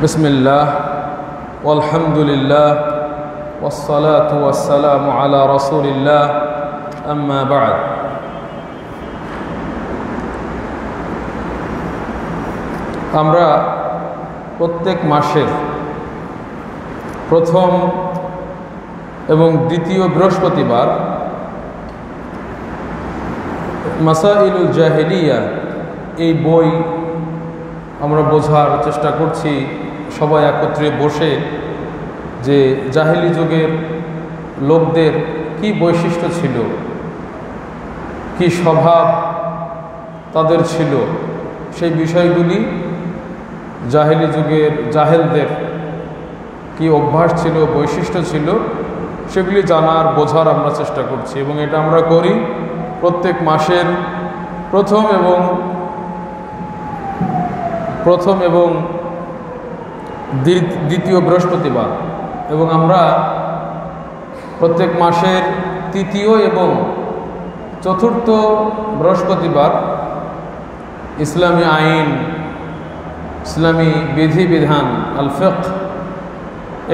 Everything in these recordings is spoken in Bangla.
বিসমিল্লাহ ওয়ালহামদুলিল্লাহ ওয়াসসালাতু ওয়াসসালামু আলা রাসূলিল্লাহ আম্মা বা'দ। আমরা প্রত্যেক মাসের প্রথম এবং দ্বিতীয় বৃহস্পতিবার মাসাইলুল জাহিলিয়া এই বই আমরা বোঝার চেষ্টা করছি সবাই একত্রে বসে, যে জাহিলি যুগের লোকদের কি বৈশিষ্ট্য ছিল, কি স্বভাব তাদের ছিল, সেই বিষয়গুলি জাহিলি যুগের জাহেলদের কি অভ্যাস ছিল, বৈশিষ্ট্য ছিল, সেগুলি জানার বোঝার আমরা চেষ্টা করছি। এবং এটা আমরা করি প্রত্যেক মাসের প্রথম এবং দ্বিতীয় বৃহস্পতিবার, এবং আমরা প্রত্যেক মাসের তৃতীয় এবং চতুর্থ বৃহস্পতিবার ইসলামী আইন, ইসলামী বিধিবিধান আল ফিকহ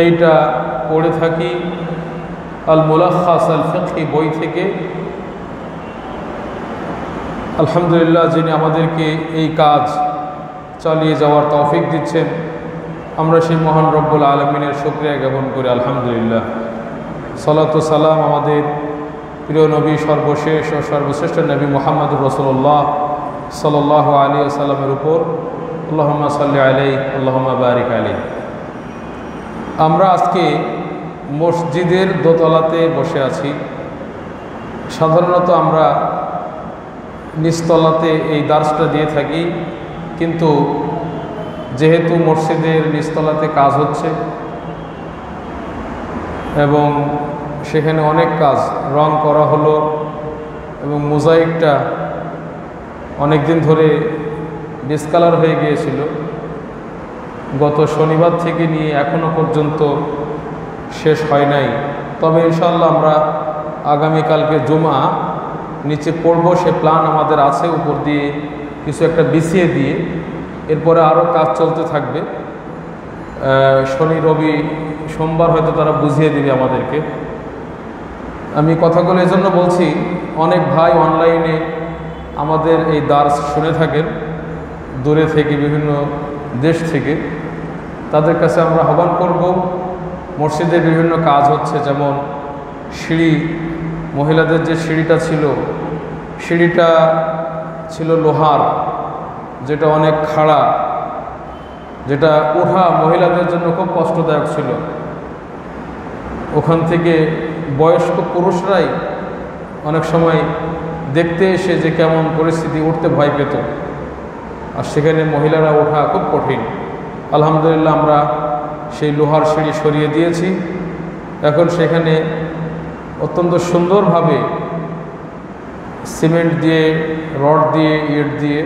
এইটা পড়ে থাকি আল মুলাখাস আল ফিকহি বই থেকে। আলহামদুলিল্লাহ, যিনি আমাদেরকে এই কাজ চালিয়ে যাওয়ার তৌফিক দিচ্ছেন, আমরা সেই মহান রব্বুল আলমিনের শুকরিয়া জ্ঞাপন করি আলহামদুলিল্লাহ। সালাতু সালাম আমাদের প্রিয় নবী, সর্বশেষ ও সর্বশ্রেষ্ঠ নবী মুহাম্মদুর রাসূলুল্লাহ সাল্লাল্লাহু আলাইহি ওয়াসাল্লামের উপর। আল্লাহুম্মা সাল্লি আলাইহি আল্লাহুম্মা বারিক আলাইহি। আমরা আজকে মসজিদের দোতলাতে বসে আছি। সাধারণত আমরা নিচতলাতে এই দার্সটা দিয়ে থাকি, কিন্তু যেহেতু মসজিদের নিচতলাতে কাজ হচ্ছে এবং সেখানে অনেক কাজ, রং করা হলো এবং মোজাইকটা অনেক দিন ধরে ডিসকালার হয়ে গিয়েছিল, গত শনিবার থেকে নিয়ে এখনো পর্যন্ত শেষ হয় নাই। তবে ইনশাআল্লাহ আমরা আগামীকালকে জুমা নিচে পড়ব, সে প্ল্যান আমাদের আছে, উপর দিয়ে কিছু একটা বিছিয়ে দিয়ে এরপরে আরও কাজ চলতে থাকবে। শনি রবি সোমবার হয়তো তারা বুঝিয়ে দিবে আমাদেরকে। আমি কথাগুলো এই জন্য বলছি, অনেক ভাই অনলাইনে আমাদের এই দার্স শুনে থাকেন দূরে থেকে, বিভিন্ন দেশ থেকে। তাদের কাছে আমরা আহ্বান করব, মসজিদে বিভিন্ন কাজ হচ্ছে, যেমন সিঁড়ি, মহিলাদের যে সিঁড়িটা ছিল, সিঁড়িটা ছিল লোহার, যেটা অনেক খাড়া, যেটা ওঠা মহিলাদের জন্য খুব কষ্টদায়ক ছিল। ওখান থেকে বয়স্ক পুরুষরাই অনেক সময় দেখতে এসে যে কেমন পরিস্থিতি, উঠতে ভয় পেত, আর সেখানে মহিলারা ওঠা খুব কঠিন। আলহামদুলিল্লাহ, আমরা সেই লোহার সিঁড়ি সরিয়ে দিয়েছি। এখন সেখানে অত্যন্ত সুন্দরভাবে সিমেন্ট দিয়ে, রড দিয়ে, ইট দিয়ে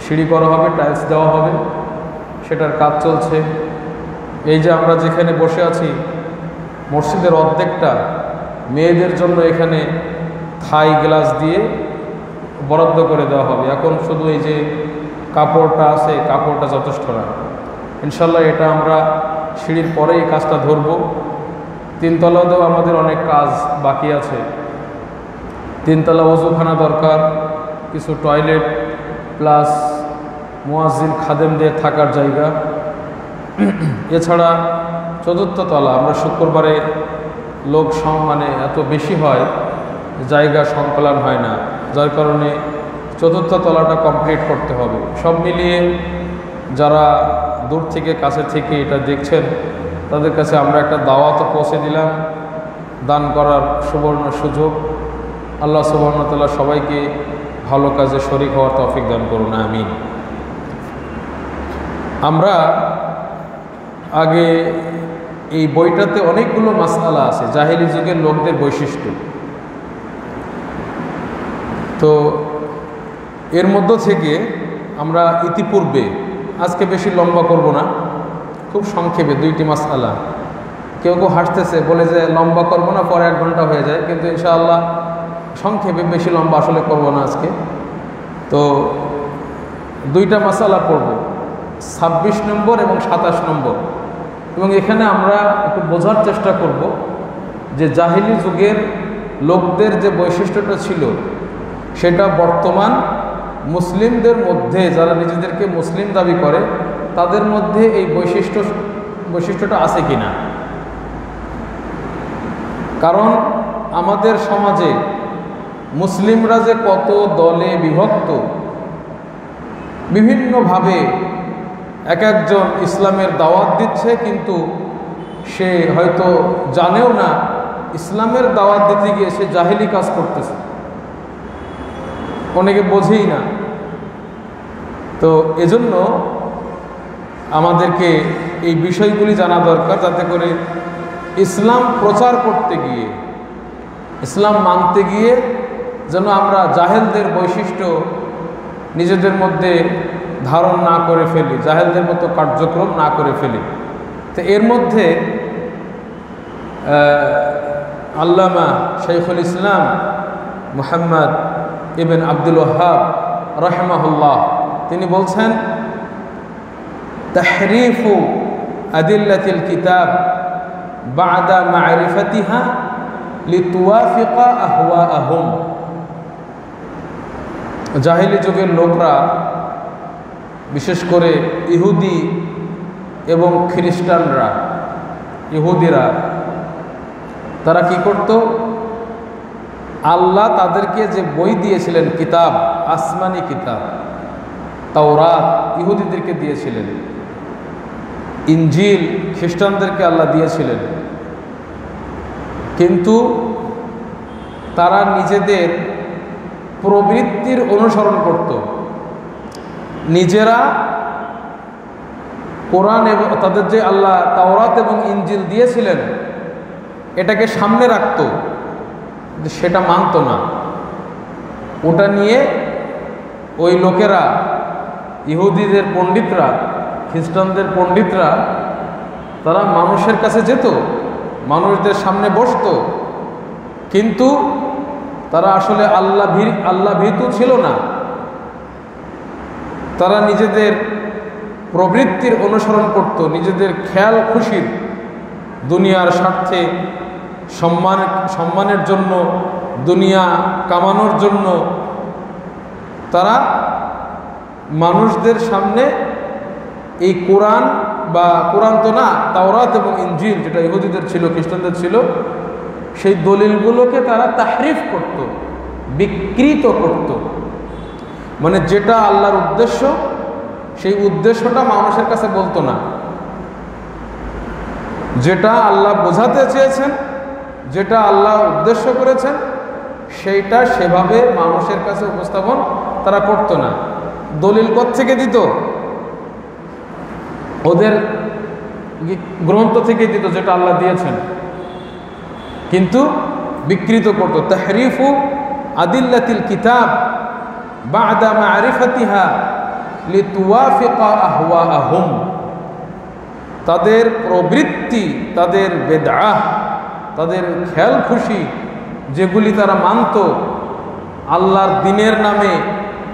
সিঁড়ি করা হবে, টাইলস দেওয়া হবে, সেটার কাজ চলছে। এই যে আমরা যেখানে বসে আছি, মসজিদের অর্ধেকটা মেয়েদের জন্য এখানে থাই গ্লাস দিয়ে বরাদ্দ করে দেওয়া হবে। এখন শুধু এই যে কাপড়টা আছে, কাপড়টা যথেষ্ট না। ইনশাল্লাহ এটা আমরা সিঁড়ির পরে এই কাজটা ধরব। তিনতলাতেও আমাদের অনেক কাজ বাকি আছে। তিনতলা ওযুখানা দরকার, কিছু টয়লেট, প্লাস মুয়াজ্জিন খাদেমদের থাকার জায়গা। এছাড়া চতুর্থ তলা, আমরা শুক্রবারে লোক মানে এত বেশি হয়, জায়গা সংকলন হয় না, যার কারণে চতুর্থ তলাটা কমপ্লিট করতে হবে। সব মিলিয়ে যারা দূর থেকে কাছে থেকে এটা দেখছেন, তাদের কাছে আমরা একটা দাওয়াতও পৌঁছে দিলাম, দান করার সুবর্ণ সুযোগ। আল্লাহ সুবহানাহু ওয়া তাআলা সবাইকে ভালো কাজে শরীক হওয়ার তৌফিক দান করুন, আমিন। আমরা আগে এই বইটাতে অনেকগুলো মাসআলা আছে, জাহেলি যুগের লোকদের বৈশিষ্ট্য। তো এর মধ্য থেকে আমরা ইতিপূর্বে, আজকে বেশি লম্বা করব না, খুব সংক্ষেপে দুইটি মাসআলা। কেউ কেউ হাসতেছে, বলে যে লম্বা করব না, পরে 1 ঘন্টা হয়ে যায়, কিন্তু ইনশাআল্লাহ সংক্ষেপে, বেশি লম্বা আসলে করব না আজকে। তো দুইটা মাসআলা পড়ব। 26 নম্বর এবং 27 নম্বর। এবং এখানে আমরা একটু বোঝার চেষ্টা করব যে জাহিলি যুগের লোকদের যে বৈশিষ্ট্যটা ছিল সেটা বর্তমান মুসলিমদের মধ্যে, যারা নিজেদেরকে মুসলিম দাবি করে, তাদের মধ্যে এই বৈশিষ্ট্যটা আছে কি না। কারণ আমাদের সমাজে মুসলিমরা যে কত দলে বিভক্ত, বিভিন্নভাবে এক একজন ইসলামের দাওয়াত দিচ্ছে, কিন্তু সে হয়তো জানেও না ইসলামের দাওয়াত দিতে গিয়ে সে জাহিলি কাজ করতেছে, অনেকে বোঝেই না। তো এজন্য আমাদেরকে এই বিষয়গুলি জানা দরকার, যাতে করে ইসলাম প্রচার করতে গিয়ে, ইসলাম মানতে গিয়ে যেন আমরা জাহেলদের বৈশিষ্ট্য নিজেদের মধ্যে ধারণ না করে ফেলি, জাহেলদের মতো কার্যক্রম না করে ফেলি। তো এর মধ্যে আল্লামা শাইখুল ইসলাম মুহাম্মদ ইবন আব্দুল ওয়াহাব রাহিমাহুল্লাহ তিনি বলছেন, তাহরিফু আদিল্লাতিল কিতাব বা'দা মা'রিফাতিহা লিতুওয়াফিকা আহওয়াআহুম। জাহিলি যুগের লোকরা, বিশেষ করে ইহুদি এবং খ্রিস্টানরা, ইহুদিরা, তারা কি করত? আল্লাহ তাদেরকে যে বই দিয়েছিলেন, কিতাব, আসমানি কিতাব, তাওরাত ইহুদিদেরকে দিয়েছিলেন, ইনজিল খ্রিস্টানদেরকে আল্লাহ দিয়েছিলেন, কিন্তু তারা নিজেদের প্রবৃত্তির অনুসরণ করত। নিজেরা কোরআন এবং তাদের যে আল্লাহ তাওরাত এবং ইনজিল দিয়েছিলেন এটাকে সামনে রাখত, সেটা মানত না। ওটা নিয়ে ওই লোকেরা, ইহুদিদের পণ্ডিতরা, খ্রিস্টানদের পণ্ডিতরা, তারা মানুষের কাছে যেত, মানুষদের সামনে বসত, কিন্তু তারা আসলে আল্লাহ ভীতু ছিল না। তারা নিজেদের প্রবৃত্তির অনুসরণ করত, নিজেদের খেয়াল খুশির, দুনিয়ার স্বার্থে, সম্মানের জন্য, দুনিয়া কামানোর জন্য তারা মানুষদের সামনে এই কোরআন, বা কোরআন তো না, তাওরাত এবং ইনজিল যেটা ইহুদিদের ছিল, খ্রিস্টানদের ছিল, সেই দলিলগুলোকে তারা তাহরিফ করত, বিকৃত করত। মানে যেটা আল্লাহর উদ্দেশ্য, সেই উদ্দেশ্যটা মানুষের কাছে বলতো না। যেটা আল্লাহ বোঝাতে চেয়েছেন, যেটা আল্লাহ উদ্দেশ্য করেছেন, সেইটা সেভাবে মানুষের কাছে উপস্থাপন তারা করতো না। দলিল কোত্থেকে দিত? ওদের গ্রন্থ থেকে দিত, যেটা আল্লাহ দিয়েছেন, কিন্তু বিকৃত করত। তাহরিফু আদিল্লাতিল কিতাব বা'দা মা'রিফাতিহা লিতুওয়াফিকা আহওয়াআহুম। তাদের প্রবৃত্তি, তাদের বেদআহ, তাদের খেয়াল খুশি, যেগুলি তারা মানত, আল্লাহর দ্বীনের নামে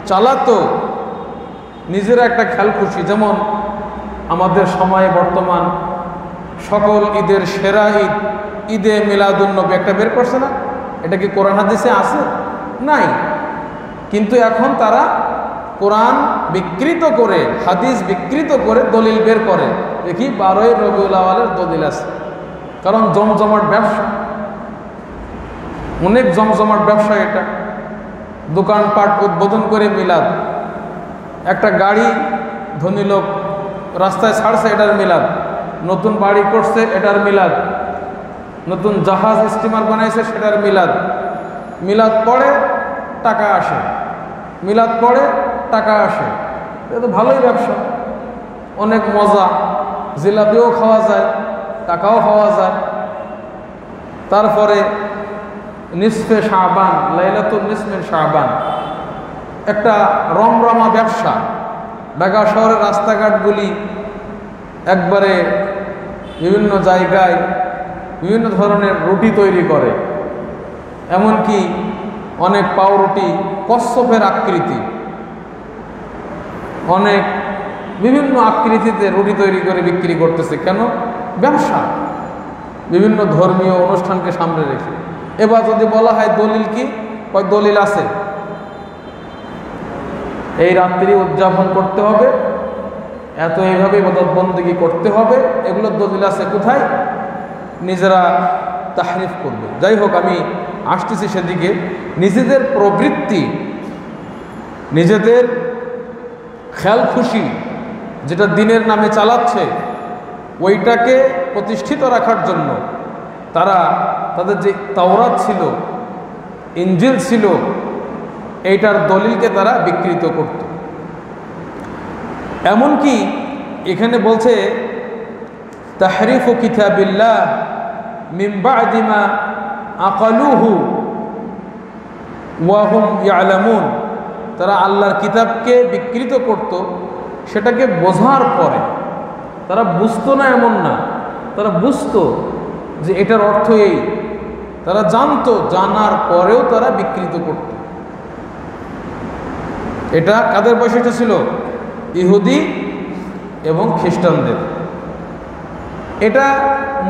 চালাতো, নিজেরা একটা খেয়াল খুশি। যেমন আমাদের সময়ে বর্তমান সকল ঈদের সেরা ঈদ, ঈদে মিলাদুন্নবী একটা বের করছে না? এটা কি কোরআন হাদিসে আছে? নাই। কিন্তু এখন তারা কোরআন বিকৃত করে, হাদিস বিকৃত করে দলিল বের করে। দেখি 12ই রবিউল আউয়ালের দলিল আছে, কারণ জমজমাট ব্যবসা, অনেক জমজমাট ব্যবসা এটা। দোকানপাট উদ্বোধন করে মিলাদ, একটা গাড়ি ধনী লোক রাস্তায় ছাড়ছে, এটার মিলাদ, নতুন বাড়ি করছে, এটার মিলাদ, নতুন জাহাজ স্টিমার বানাইছে, সেটার মিলাদ। মিলাদ পড়ে টাকা আসে, মিলাদ পড়ে টাকা আসে, এটা তো ভালোই ব্যবসা, অনেক মজা, জিলাপিও খাওয়া যায়, টাকাও পাওয়া যায়। তারপরে নিসফে শাবান, লাইলাতুল নিসফে শাবান, একটা রমরমা ব্যবসা। ঢাকা শহরের রাস্তাঘাটগুলি একবারে বিভিন্ন জায়গায় বিভিন্ন ধরনের রুটি তৈরি করে, এমনকি অনেক পাউরুটি কচ্ছপের আকৃতি, অনেক বিভিন্ন আকৃতিতে রুটি তৈরি করে বিক্রি করতেছে। কেন? ব্যবসা, বিভিন্ন ধর্মীয় অনুষ্ঠানকে সামনে রেখে। এবার যদি বলা হয় দলিল কি, কয় দলিল আছে, এই রাত্রি উদযাপন করতে হবে, এত এইভাবে ইবাদত বন্দেগী করতে হবে, এগুলোর দলিল আছে কোথায়? নিজেরা তাহরিফ করবে। যাই হোক, আমি আসতেছি সেদিকে। নিজেদের প্রবৃত্তি, নিজেদের খেয়াল খুশি যেটা দিনের নামে চালাচ্ছে, ওইটাকে প্রতিষ্ঠিত রাখার জন্য তারা তাদের যে তাওরাত ছিল, ইনজিল ছিল, এইটার দলিলকে তারা বিকৃত করত। এমনকি এখানে বলছে তাহরিফু কিতাবিল্লাহ মিন বা'দি মা আকালুহু ওয়া হুম ইয়ালামুন, তারা আল্লাহর কিতাবকে বিকৃত করত সেটাকে বোঝার পরে। তারা বুঝতো না এমন না, তারা বুঝতো যে এটার অর্থ এই, তারা জানতো, জানার পরেও তারা বিকৃত করত। এটা কাদের বৈশিষ্ট্য ছিল? ইহুদি এবং খ্রিস্টানদের। এটা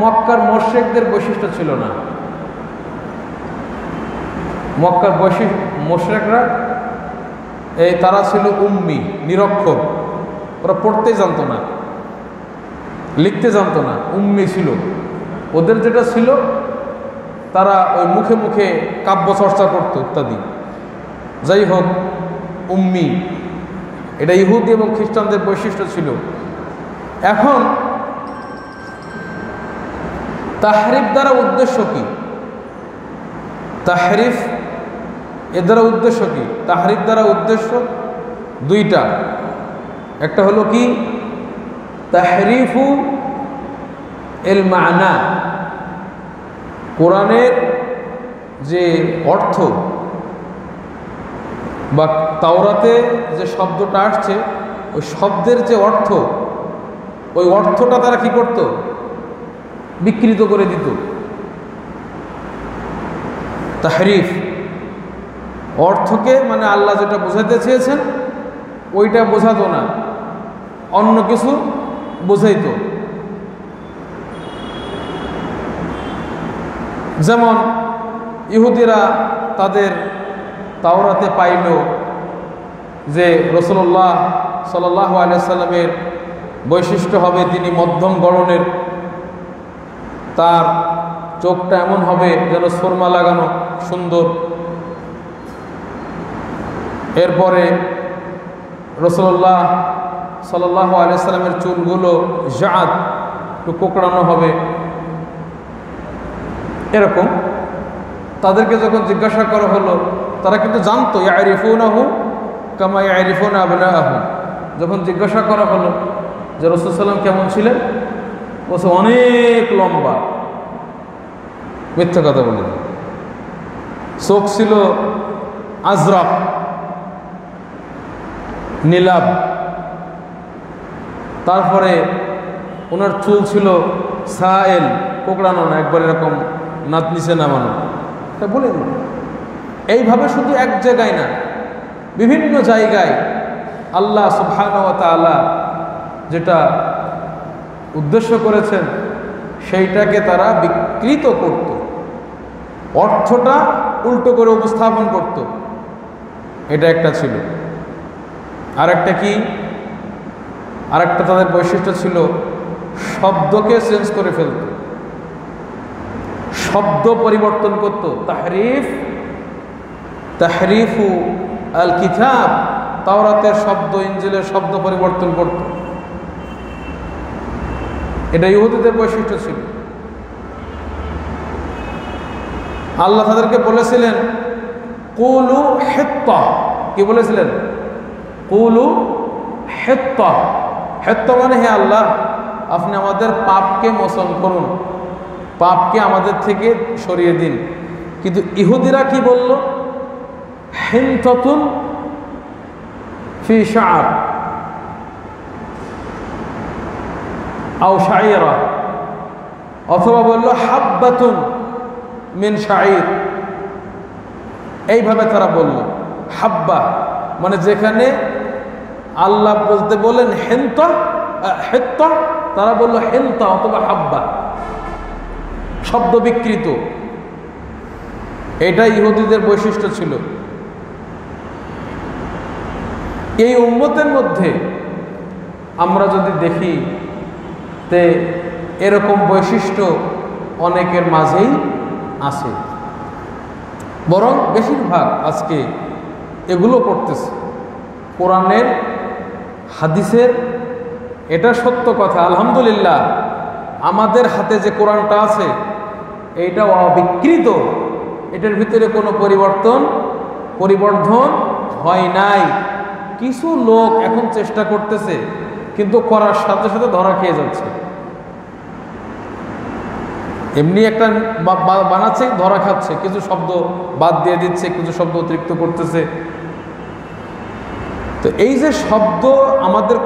মক্কার মুশরিকদের বৈশিষ্ট্য ছিল না। মক্কার মুশরিকরা তারা ছিল উম্মি, নিরক্ষর, ওরা পড়তে জানতো না, লিখতে জানতো না, উম্মি ছিল। ওদের যেটা ছিল, তারা ওই মুখে মুখে কাব্য চর্চা করত ইত্যাদি। যাই হোক, উম্মি, এটা ইহুদি এবং খ্রিস্টানদের বৈশিষ্ট্য ছিল। এখন তাহরিফ দ্বারা উদ্দেশ্য কি? তাহরিফ এর দ্বারা উদ্দেশ্য কি? তাহরিফ দ্বারা উদ্দেশ্য দুইটা। একটা হলো কি, তাহরিফু এল মানা, কোরআনের যে অর্থ বা তাওরাতে যে শব্দটা আসছে, ওই শব্দের যে অর্থ, ওই অর্থটা তারা কি করত? বিকৃত করে দিত। তাহরিফ অর্থকে, মানে আল্লাহ যেটা বোঝাতে চেয়েছেন ওইটা বোঝাতো না, অন্য কিছু বোঝাইতো। যেমন ইহুদিরা তাদের তাওরাতে পাইল যে রাসূলুল্লাহ সাল্লাল্লাহু আলাইহি সাল্লামের বৈশিষ্ট্য হবে তিনি মধ্যম গড়নের, তার চোখটা এমন হবে যেন সুরমা লাগানো, সুন্দর। এরপরে রাসূলুল্লাহ সাল্লাল্লাহু আলাইহি সাল্লামের চুলগুলো জাআদ, একটু কোকড়ানো হবে। এরকম তাদেরকে যখন জিজ্ঞাসা করা হলো, তারা কিন্তু জানতো ইয়ারিফুনাহু কামা ইয়ারিফুনা আবনাআহুম। যখন জিজ্ঞাসা করা হলো যে রাসূল সাল্লাল্লাহু কেমন ছিলেন, বলছে অনেক লম্বা। মিথ্যা কথা বলে। চোখ ছিল আজরাক, নীলাভ। তারপরে ওনার চুল ছিল সায়েল, কোকড়ানো না, একবার এরকম নিচে নামানো। তা বলে দিল। এইভাবে শুধু এক জায়গায় না, বিভিন্ন জায়গায় আল্লাহ সুবহানাহু ওয়া তাআলা যেটা উদ্দেশ্য করেছেন সেইটাকে তারা বিকৃত করত, অর্থটা উল্টো করে উপস্থাপন করত। এটা একটা ছিল। আরেকটা কি? আরেকটা তাদের বৈশিষ্ট্য ছিল শব্দকে চেঞ্জ করে ফেলত, শব্দ পরিবর্তন করত। তাহরিফু আল কিতাব, তাওরাতের শব্দ, ইনজিলের শব্দ পরিবর্তন করত। এটা ইহুদিদের বৈশিষ্ট্য ছিল। আল্লাহ তাদেরকে বলেছিলেন কুলু হিত্তা। কি বলেছিলেন? কুলু হিত্তা। হিত্তা মানে হে আল্লাহ, আপনি আমাদের পাপকে মোচন করুন, পাপকে আমাদের থেকে সরিয়ে দিন। কিন্তু ইহুদিরা কি বলল? হিনতাতুন ফি শাআর আও শাইরা, অথবা বলল হাব্বাতুন মিন শাইর। এইভাবে তারা বলল। হাব্বা মানে যেখানে আল্লাহ বলতে বলেন হেন্তা হেত্তা, তারা বললো হেন্তা অথবা হাব্বা, শব্দ বিকৃত। এটা ইহুদিদের বৈশিষ্ট্য ছিল। এই উম্মতের মধ্যে আমরা যদি দেখি তে এরকম বৈশিষ্ট্য অনেকের মাঝেই আছে, বরং বেশিরভাগ আজকে এগুলো করতেছে। কোরআনের হাদিসের, এটা সত্য কথা, আলহামদুলিল্লাহ আমাদের হাতে যে কোরআনটা আছে এইটা অবিকৃত, এটার ভিতরে কোনো পরিবর্ধন হয় নাই। কিছু লোক এখন চেষ্টা করতেছে, কিন্তু করার সাথে সাথে ধরা খেয়ে যাচ্ছে। এমনি একটা বানাচ্ছে, ধরা খাচ্ছে, কিছু শব্দ বাদ দিয়ে দিচ্ছে, কিছু শব্দ অতিরিক্ত করতেছে। তো এই যে শব্দ আমাদের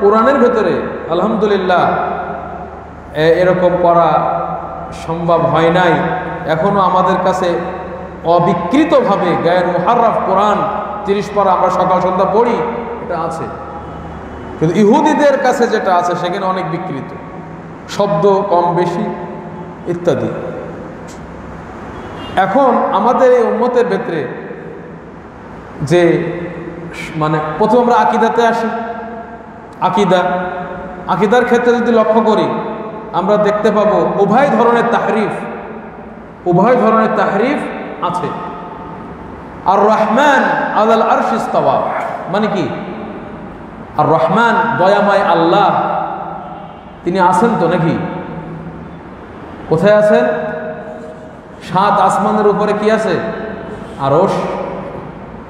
কোরআনের ভেতরে আলহামদুলিল্লাহ এরকম করা সম্ভব হয় নাই। এখনো আমাদের কাছে অবিকৃতভাবে গায়ের মুহাররাফ কোরআন 30 পারা আমরা সকাল সন্ধ্যা পড়ি, এটা আছে। কিন্তু ইহুদিদের কাছে যেটা আছে সেখানে অনেক বিকৃত শব্দ, কম বেশি ইত্যাদি। এখন আমাদের এই উম্মতের ভেতরে যে মানে প্রথম আমরা আকীদাতে আসি। আকীদার ক্ষেত্রে যদি লক্ষ্য করি আমরা দেখতে পাবো উভয় ধরনের তাহরিফ আছে। আর রহমান আলাল আরশ ইস্তাওয়া মানে কি? আর রহমান দয়াময় আল্লাহ তিনি আছেন তো নাকি? কোথায় আছেন? 7 আসমানের উপরে কি আছে? আরশ।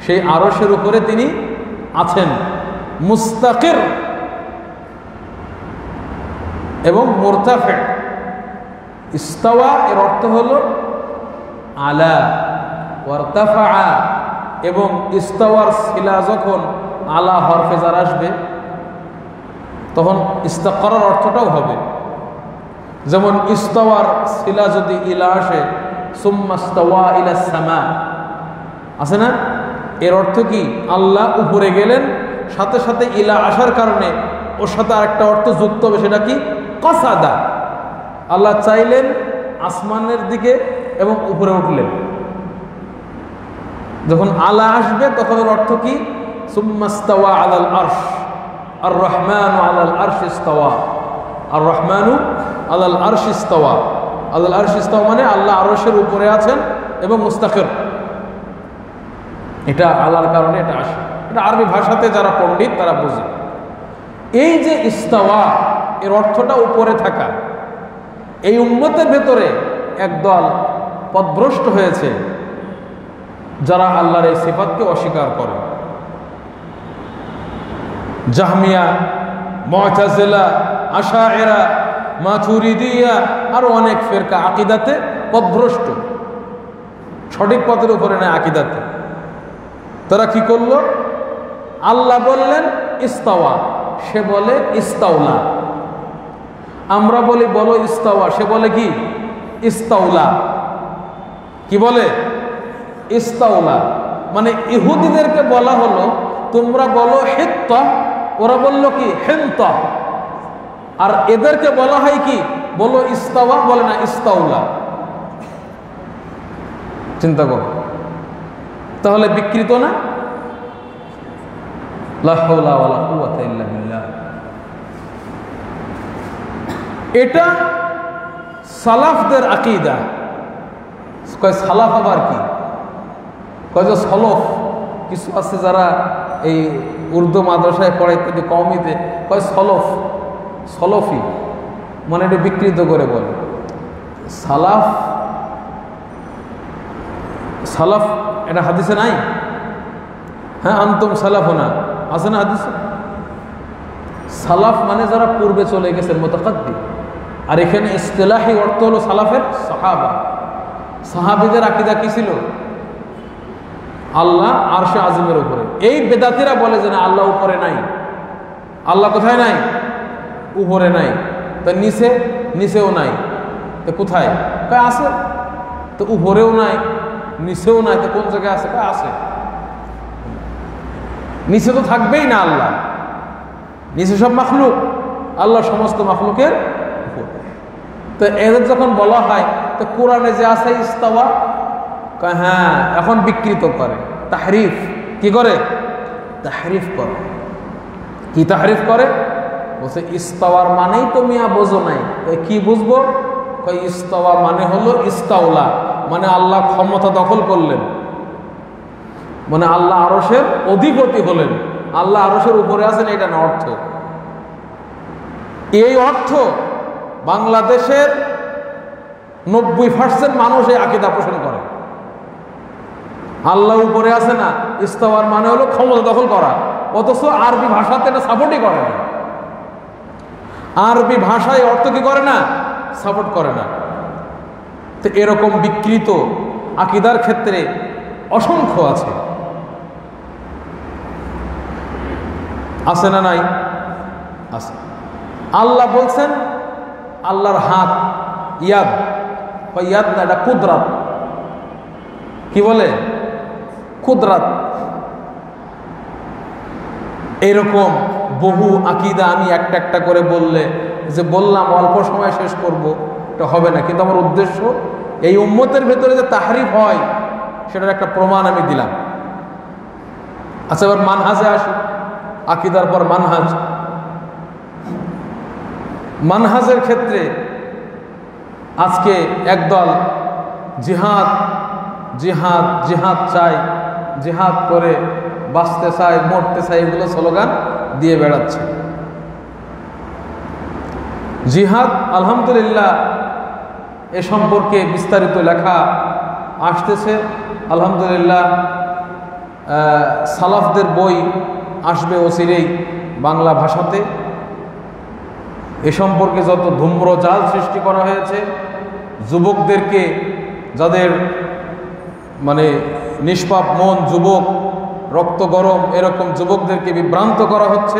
সেই আরশের উপরে তিনি আছেন। মুস্তাকির এবং মুরতাফি। ইস্তাওয়া এর অর্থ হলো আলা, ওয়ারতাফা, এবং ইস্তাওয়ার সিলা যখন আলা হরফে জার আসবে তখন ইস্তাকারার অর্থটাও হবে। যেমন ইস্তাওয়ার সিলা যদি ইলা আসে, সুম্মা ইস্তাওয়া ইলাস সামা, আছে না? এর অর্থ কি? আল্লাহ উপরে গেলেন, সাথে সাথে ইলা আসার কারণে ওর সাথে আরেকটা অর্থ যুক্ত হবে, সেটা কি? কাসাদা। আল্লাহ চাইলেন আসমানের দিকে এবং উপরে উঠলেন। যখন আলা আসবে তখন এর অর্থ কি? সুম্মা ইস্তাওয়া আলাল আরশ, আর রহমানু আলাল আরশ ইস্তাওয়া, আর রহমানু আলাল আরশ ইস্তাওয়া। আলাল আরশ ইস্তাওয়া মানে আল্লাহ আরশের উপরে আছেন এবং মুস্তাকির। এটা আল্লাহর কারণে এটা আসে। এটা আরবি ভাষাতে যারা পণ্ডিত তারা বোঝে। এই যে ইস্তাওয়া এর অর্থটা উপরে থাকা, এই উম্মতের ভেতরে একদল পথভ্রষ্ট হয়েছে যারা আল্লাহর এই সিফাতকে অস্বীকার করে। জাহমিয়া, মুতাজিলা, আশাইরা, মাতুরিদিয়া, আরো অনেক ফিরকা আকীদাতে পথভ্রষ্ট, সঠিক পথের উপরে নেয় আকীদাতে। তারা কি করলো? আল্লাহ বললেন ইস্তাওয়া, সে বলে ইস্তাউলা। আমরা বলি বলো ইস্তাওয়া, সে বলে কি? ইস্তাউলা। কি বলে? ইস্তাউলা। মানে ইহুদিদেরকে বলা হলো তোমরা বলো হিত্তা, ওরা বলল কি? হেন্তা। আর এদেরকে বলা হয় কি? বলো ইস্তাওয়া, বলে না ইস্তাউলা। চিন্তা করো তাহলে, বিকৃত না? লা হাওলা ওয়ালা কুওয়াতা ইল্লা বিল্লাহ। এটা সালাফদের আকীদা। কয় সালাফ আবার কি? কয় যে সলফ। কিছু আছে যারা এই উর্দু মাদ্রাসায় পড়ে ইত্যাদি কওমিতে, কয় সলফি, মানে এটা বিকৃত করে বলে। সালাফ এটা হাদিসে নাই? হ্যাঁ, আনতুম সালাফুনা আছে না হাদিসে? সালাফ মানে যারা পূর্বে চলে গেছেন, মুতাকাদ্দিম। আর এখানে ইসতিলাহি অর্থ হলো সালাফের সাহাবা। সাহাবীদের আকীদা কি ছিল? আল্লাহ আরশে আজিমের উপরে। এই বেদাতিরা বলে যে না, আল্লাহ উপরে নাই। আল্লাহ কোথায় নাই? উপরে নাই। তো নিচেও নাই। তো কোথায়? কয় আছে। তো উপরেও নাই, নিচেও নাই, তো কোন জায়গায় আছে? কয় আছে। নিচে তো থাকবেই না আল্লাহ। নিচে সব মাখলুক, আল্লাহ সমস্ত মাখলুকের উপর। তো এদের যখন বলা হয় তো কোরআনে যে আছে ইস্তাওয়া, হ্যাঁ এখন বিকৃত করে, তাহরিফ কি করে, তাহরিফ করে। কি তাহরিফ করে? বলছে ইস্তাওয়ার মানেই তো মিয়া বোঝো নাই। কি বুঝবো? ইস্তাওয়া মানে হলো ইস্তাউলা, মানে আল্লাহ ক্ষমতা দখল করলেন, মানে আল্লাহ আরশের অধিপতি হলেন, আল্লাহ আরশের উপরে আছেন, এটা না অর্থ। এই অর্থ বাংলাদেশের 90% মানুষ এই আকীদা পোষণ করে। আল্লাহ উপরে আছে না, ইস্তাওয়ার মানে হলো ক্ষমতা দখল করা, অথচ আরবি ভাষাতে এটা সাপোর্টই করে না। আরবি ভাষায় অর্থ কি করে না, সাপোর্ট করে না। তো এরকম বিকৃত আকীদার ক্ষেত্রে অসংখ্য আছে, আছে না নাই? আছে। আল্লাহ বলছেন আল্লাহর হাত, ইয়াদ, ইয়াদ না, এটা কুদরাত। কি বলে? কুদরাত। এরকম বহু আকীদা আমি একটা একটা করে বললে, যে বললাম অল্প সময় শেষ করব, এটা হবে না। কিন্তু আমার উদ্দেশ্য এই উম্মতের ভেতরে যে তাহরিফ হয় সেটার একটা প্রমাণ আমি দিলাম। আচ্ছা, এবার মানহাজে আসি। আকীদার পর মানহাজ। মানহাজের ক্ষেত্রে আজকে একদল জিহাদ জিহাদ জিহাদ চাই, জিহাদ করে বাঁচতে চাই, মরতে চাই, এগুলো স্লোগান দিয়ে বেড়াচ্ছে। জিহাদ আলহামদুলিল্লাহ এ সম্পর্কে বিস্তারিত লেখা আসতেছে। আলহামদুলিল্লাহ সালাফদের বই আসবে অচিরেই বাংলা ভাষাতে। এ সম্পর্কে যত ধূম্রজাল সৃষ্টি করা হয়েছে, যুবকদেরকে, যাদের মানে নিষ্পাপ মন, যুবক, রক্ত গরম, এরকম যুবকদেরকে বিভ্রান্ত করা হচ্ছে,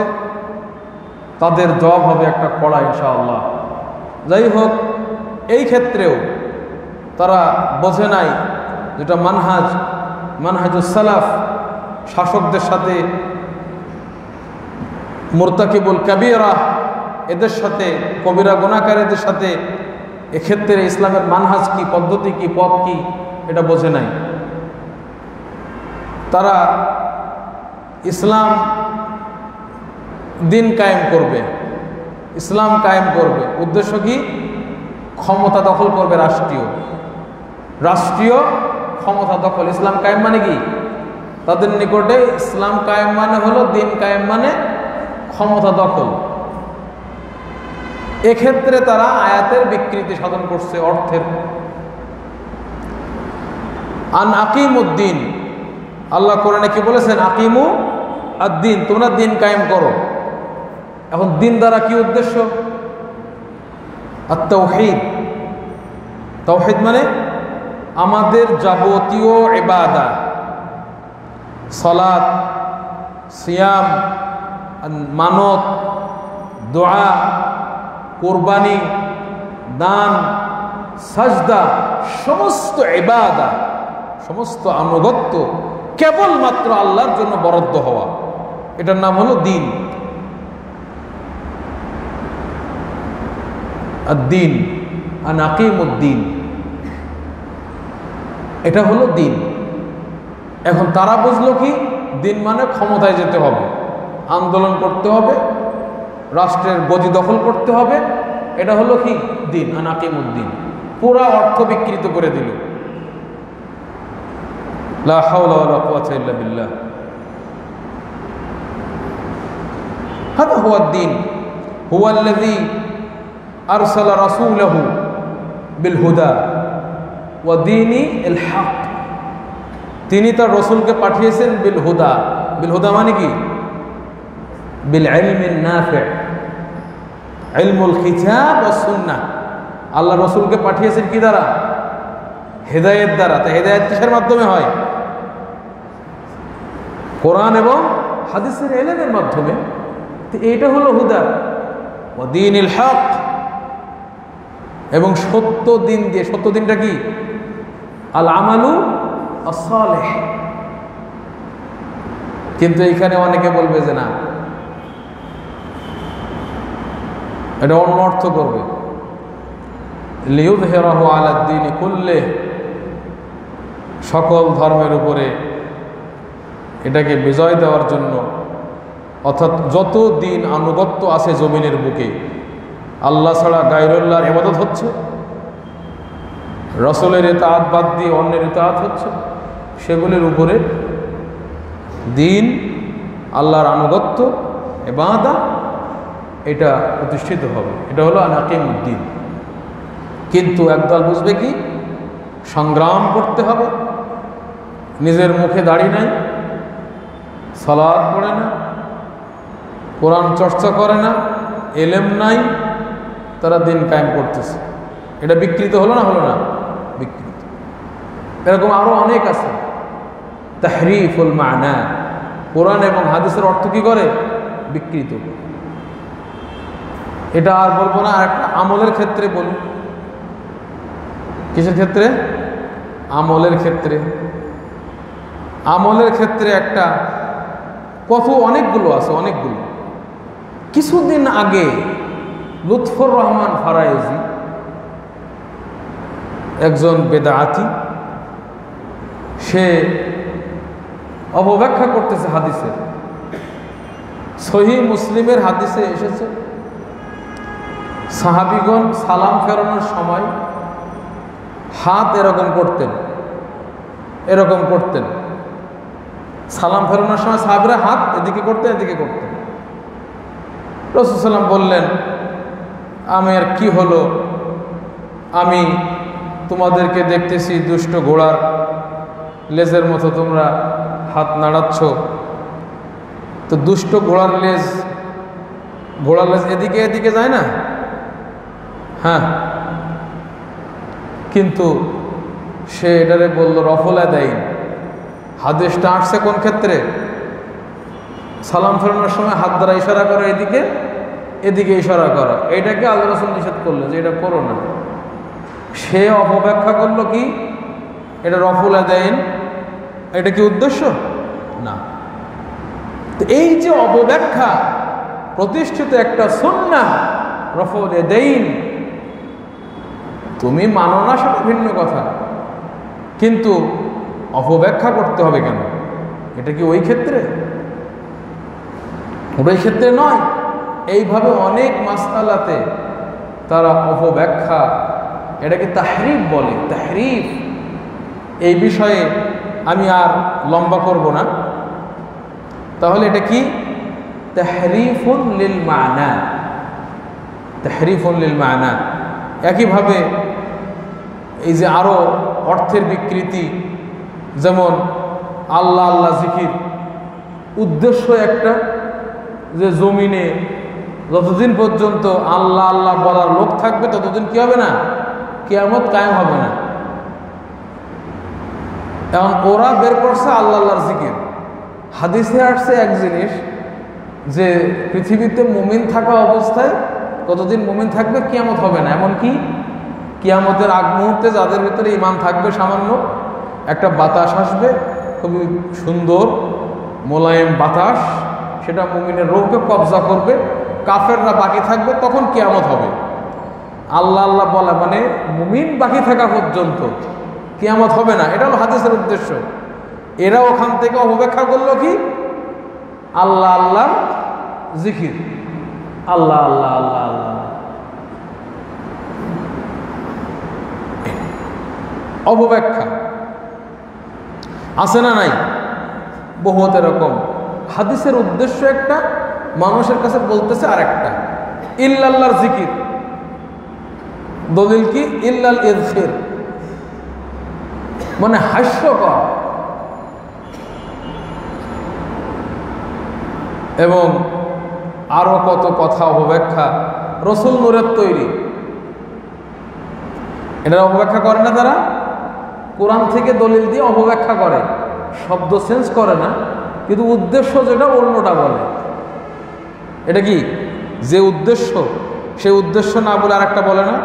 তাদের জবাব হবে একটা কড়া ইনশাআল্লাহ। যাই হোক, এই ক্ষেত্রেও তারা বোঝে নাই যেটা মানহাজুস সালাফ, শাসকদের সাথে, মুরতাকিবুল কাবীরা এদের সাথে, কবিরা গুনাহকারীদের সাথে এক্ষেত্রে ইসলামের মানহাজ কি, পদ্ধতি কি, পথ কি, এটা বোঝে নাই। তারা ইসলাম দিন কায়েম করবে, ইসলাম কায়েম করবে, উদ্দেশ্য কি? ক্ষমতা দখল করবে, রাষ্ট্রীয় ক্ষমতা দখল। ইসলাম কায়েম মানে কি? তাদের নিকটে ইসলাম কায়েম মানে হলো, দিন কায়েম মানে ক্ষমতা দখল। এক্ষেত্রে তারা আয়াতের বিকৃতি সাধন করছে, অর্থের। আন আকিমুদ্দিন, আল্লাহ কোরআনে কি বলেছেন? আকিমু আদ-দিন, তোমরা দিন কায়েম করো। এখন দিন দ্বারা কি উদ্দেশ্য? আত-তাওহীদ। তাওহীদ মানে আমাদের যাবতীয় ইবাদত, সালাত, সিয়াম, মানত, দোয়া, কুরবানি, দান, সাজদা, সমস্ত ইবাদত, সমস্ত আনুগত্য কেবলমাত্র আল্লাহর জন্য বরাদ্দ হওয়া, এটার নাম হলো দিন। আদ-দিন, আন আকিমুদ্দিন, এটা হলো দিন। এখন তারা বুঝলো কি? দিন মানে ক্ষমতায় যেতে হবে, আন্দোলন করতে হবে, রাষ্ট্রের গদি দখল করতে হবে, এটা হলো কি? দিন, আন আকিমুদ্দিন। পুরা অর্থ বিকৃত করে দিল। লা হাওলা ওয়ালা কুওয়াতা ইল্লা বিল্লাহ। হাদা হুয়া আদ-দিন, হুয়া আল্লাযী আরসালা রাসূলাহু বিল হুদা ওয়া দীনিল হক। তিনি তার রাসূলকে পাঠিয়েছেন বিল হুদা। বিল হুদা মানে কি? বিল ইলমিন নাফি', ইলমুল কিতাব ওয়াস সুন্নাহ। আল্লাহ রাসূলকে পাঠিয়েছেন কি দ্বারা? হেদায়েত দ্বারা। তা হেদায়েত কিসের মাধ্যমে হয়? কোরআন এবং হাদিসের ইলমের মাধ্যমে। তো এইটা হলো হুদা। ওয়া দীনিল হক, এবং সত্য দিন দিয়ে। সত্য দিনটা কি? আল আমালু আস-সালিহ। কিন্তু এখানে অনেকে বলবে যে না, এটা অন্য অর্থ করবে, লিয়ুযহিরাহু আলা দ্দীনি কুল্লিহি, সকল ধর্মের উপরে এটাকে বিজয় দেওয়ার জন্য। অর্থাৎ যত দিন আনুগত্য আছে জমিনের বুকে, আল্লাহ ছাড়া গায়রুল্লাহর ইবাদত হচ্ছে, রাসূলের ইতাআত বাদ দিয়ে অন্যের ইতাআত হচ্ছে, সেগুলির উপরে দিন, আল্লাহর আনুগত্য, ইবাদত এটা প্রতিষ্ঠিত হবে। এটা হলো আনাকিমুদ্দিন। কিন্তু একদল বুঝবে কি, সংগ্রাম করতে হবে, নিজের মুখে দাড়ি নাই, সালাত পড়ে না, কোরআন চর্চা করে না, এলেম নাই, তারা দিন কায়েম করতেছে। এটা বিকৃত হলো না? হলো না? বিকৃত। এরকম আরো অনেক আছে। তাহরিফুল মানা, কোরআন এবং হাদিসের অর্থ কি করে? বিকৃত। এটা আর বলবো না। আর একটা আমলের ক্ষেত্রে বলি। কিসের ক্ষেত্রে? আমলের ক্ষেত্রে। আমলের ক্ষেত্রে একটা অনেকগুলো আছে, অনেকগুলো। কিছুদিন আগে লুৎফর রহমান ফারায়েজি, একজন বেদাআতি, সে অপব্যাখ্যা করতেছে হাদিসের। সহিহ মুসলিমের হাদিসে এসেছে, সাহাবীগণ সালাম ফেরানোর সময় হাত এরকম করতেন, এরকম করতেন। সালাম ফেরানোর সময় সাহাবীরা হাত এদিকে করতেন, এদিকে করতেন। রাসূল সাল্লাল্লাহু আলাইহি ওয়াসাল্লাম বললেন, আমি আর কি হলো, আমি তোমাদেরকে দেখতেছি দুষ্ট ঘোড়ার লেজের মতো তোমরা হাত নাড়াচ্ছ। তো দুষ্ট ঘোড়ার লেজ এদিকে এদিকে যায় না? হ্যাঁ। কিন্তু সে এটারে বলল রফল আদাইন। হাদিসটা আসছে কোন ক্ষেত্রে? সালাম ফেরানোর সময় হাত দ্বারা ইশারা করা, এদিকে এদিকে ইশারা করা। এইটাকে আল্লাহ রাসূল নিষেধ করলো যে এটা করো না। সে অপব্যাখ্যা করলো কি, এটা রফল আদাইন, এটা কি উদ্দেশ্য না। তো এই যে অপব্যাখ্যা, প্রতিষ্ঠিত একটা সুন্নাহ রফল আদাইন, তুমি মানো না সেটা ভিন্ন কথা, কিন্তু অপব্যাখ্যা করতে হবে কেন? এটা কি ওই ক্ষেত্রে? ওই ক্ষেত্রে নয়। এইভাবে অনেক মাসআলাতে তারা অপব্যাখ্যা, এটাকে তাহরিফ বলে। তাহরিফ, এই বিষয়ে আমি আর লম্বা করব না। তাহলে এটা কি? তাহরিফুন লিল মানা, তাহরিফুন লিল মানা। একইভাবে এই যে আরো অর্থের বিকৃতি, যেমন আল্লাহ আল্লাহ জিকির, উদ্দেশ্য একটা, যে জমিনে যতদিন পর্যন্ত আল্লাহ আল্লাহ বলার লোক থাকবে ততদিন কি হবে না? কিয়ামত কায়েম হবে না। এখন ওরা বের করছে আল্লাহ আল্লাহর জিকির। হাদিসে আসছে এক জিনিস, যে পৃথিবীতে মুমিন থাকা অবস্থায় কতদিন মুমিন থাকবে, কিয়ামত হবে না। এমনকি কিয়ামতের আগ মুহূর্তে যাদের ভিতরে ঈমান থাকবে, সামান্য একটা বাতাস আসবে, খুবই সুন্দর মোলায়েম বাতাস, সেটা মুমিনের রূহকে কবজা করবে, কাফেররা বাকি থাকবে, তখন কিয়ামত হবে। আল্লাহ আল্লাহ বলা মানে মুমিন বাকি থাকা পর্যন্ত কিয়ামত হবে না। এটা হলো হাদিসের উদ্দেশ্য। এরা ওখান থেকে অপব্যাখ্যা করলো কি, আল্লাহ আল্লাহ জিকির, আল্লাহ আল্লাহ আল্লাহ আল্লাহ। অপব্যাখ্যা আছে না নাই? বহুত এরকম। হাদিসের উদ্দেশ্য একটা, মানুষের কাছে বলতেছে আর একটা। ইল্লাল্লাহর জিকির, দলিল কি? ইল্লাল ইযখির, মানে হাস্যকর। এবং আরো কত কথা অপব্যাখ্যা। রসুল নূরের তৈরি, এটা অপব্যাখ্যা করে না তারা? কোরআন থেকে দলিল দিয়ে অপব্যাখ্যা করে, শব্দ চেঞ্জ করে না, কিন্তু উদ্দেশ্য যেটা অন্যটা বলে। এটা কি? যে উদ্দেশ্য, সে উদ্দেশ্য না বলে আর একটা বলে না।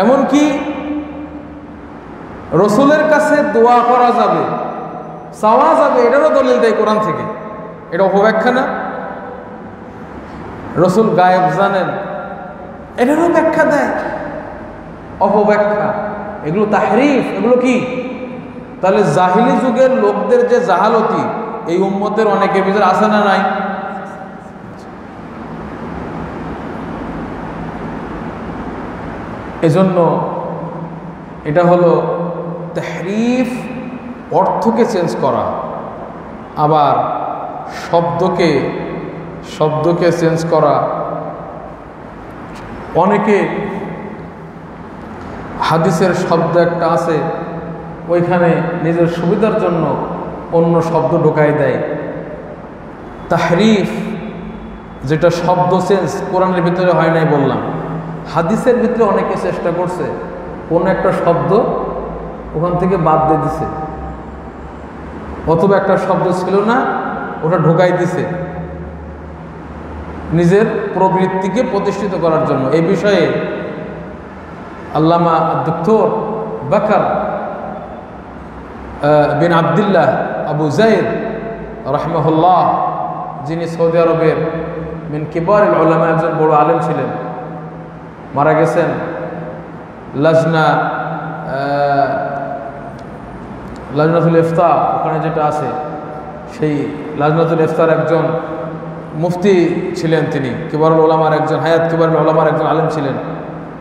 এমনকি রসুলের কাছে দোয়া করা যাবে, চাওয়া যাবে, এটারও দলিল দেয় কোরআন থেকে। এটা অপব্যাখ্যা না? রসুল গায়েব জানেন, এটারও ব্যাখ্যা দেয়, অপব্যাখ্যা। এগুলো তাহরিফ, এগুলো কি? তাহলে জাহিলি যুগের লোকদের যে জাহালতি এই উম্মতের অনেকের ভিতরে আছে না নাই? এজন্য এটা হলো তাহরিফ, অর্থকে চেঞ্জ করা, আবার শব্দকে চেঞ্জ করা। অনেকে হাদিসের শব্দ একটা আছে, ওইখানে নিজের সুবিধার জন্য অন্য শব্দ ঢোকাই দেয়। তাহরিফ যেটা শব্দ চেঞ্জ, কোরআনের ভিতরে হয় নাই বললাম, হাদিসের ভিতরে অনেকে চেষ্টা করছে কোনো একটা শব্দ ওখান থেকে বাদ দিয়ে দিছে, অথবা একটা শব্দ ছিল না ওটা ঢোকাই দিছে নিজের প্রবৃত্তিকে প্রতিষ্ঠিত করার জন্য। এই বিষয়ে আল্লামা ডক্টর বাকর বিন আবদুল্লাহ আবু যায়েদ রাহিমাহুল্লাহ, যিনি সৌদি আরবের মিন কিবারিল উলামা, একজন বড় আলেম ছিলেন, মারা গেছেন। লাজনাতুল ইফতা ওখানে যেটা আছে, সেই লাজনাতুল ইফতার একজন মুফতি ছিলেন, তিনি কিবারুল উলামার একজন, হায়াত কিবারুল উলামার একজন আলেম ছিলেন।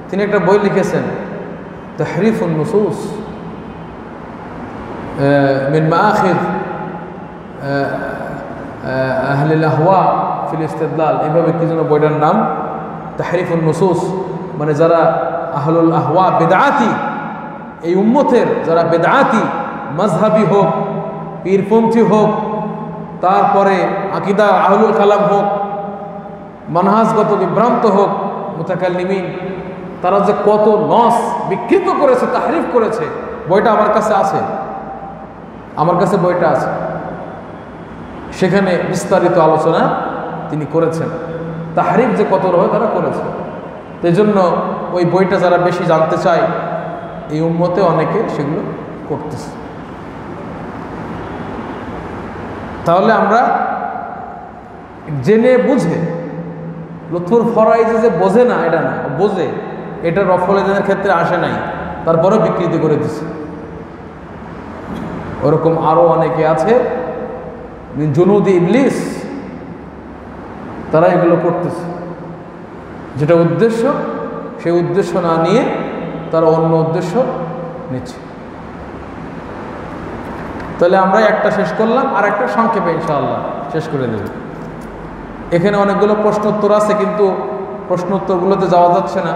তিনি একটা বই লিখেছেন, তাহরিফুন নুসুস মিন মাআখির আহলিল আহওয়া ফিল ইস্তিদলাল, এইভাবে কি যেন বইটার নাম, তাহরিফুন নুসুস। মানে যারা আহলুল আহওয়া বেদআতি, এই উম্মতের যারা বেদআতি, মাযহাবি হোক, পীরপন্থী হোক, তারপরে আকীদা আহলুল কালাম হোক, মানহাজগত বিভ্রান্ত হোক, মুতাকাল্লিমিন, তারা যে কত নস বিকৃত করেছে, তাহরিফ করেছে, বইটা আমার কাছে আছে, আমার কাছে বইটা আছে। সেখানে বিস্তারিত আলোচনা তিনি করেছেন, তাহরিফ যে কত রকম তারা করেছে। এই জন্য ওই বইটা যারা বেশি জানতে চায়, এই উম্মতে অনেকে সেগুলো করতেছে। তাহলে আমরা জেনে বুঝে, লুৎফুল ফরাইজি যে বোঝে না এটা না, বোঝে, এটা রফলেদের ক্ষেত্রে আসে নাই, তারপরেও বিকৃতি করে দিছে। ওরকম আরো অনেকে আছে, জুনুদি ইবলিস, তারা এগুলো করতেছে, যেটা উদ্দেশ্য সেই উদ্দেশ্য না নিয়ে তারা অন্য উদ্দেশ্য নিচ্ছে। তাহলে আমরা একটা শেষ করলাম, আর একটা সংক্ষেপে ইনশাআল্লাহ শেষ করে দেব। এখানে অনেকগুলো প্রশ্ন উত্তর আছে, কিন্তু প্রশ্ন উত্তরগুলোতে যাওয়া যাচ্ছে না,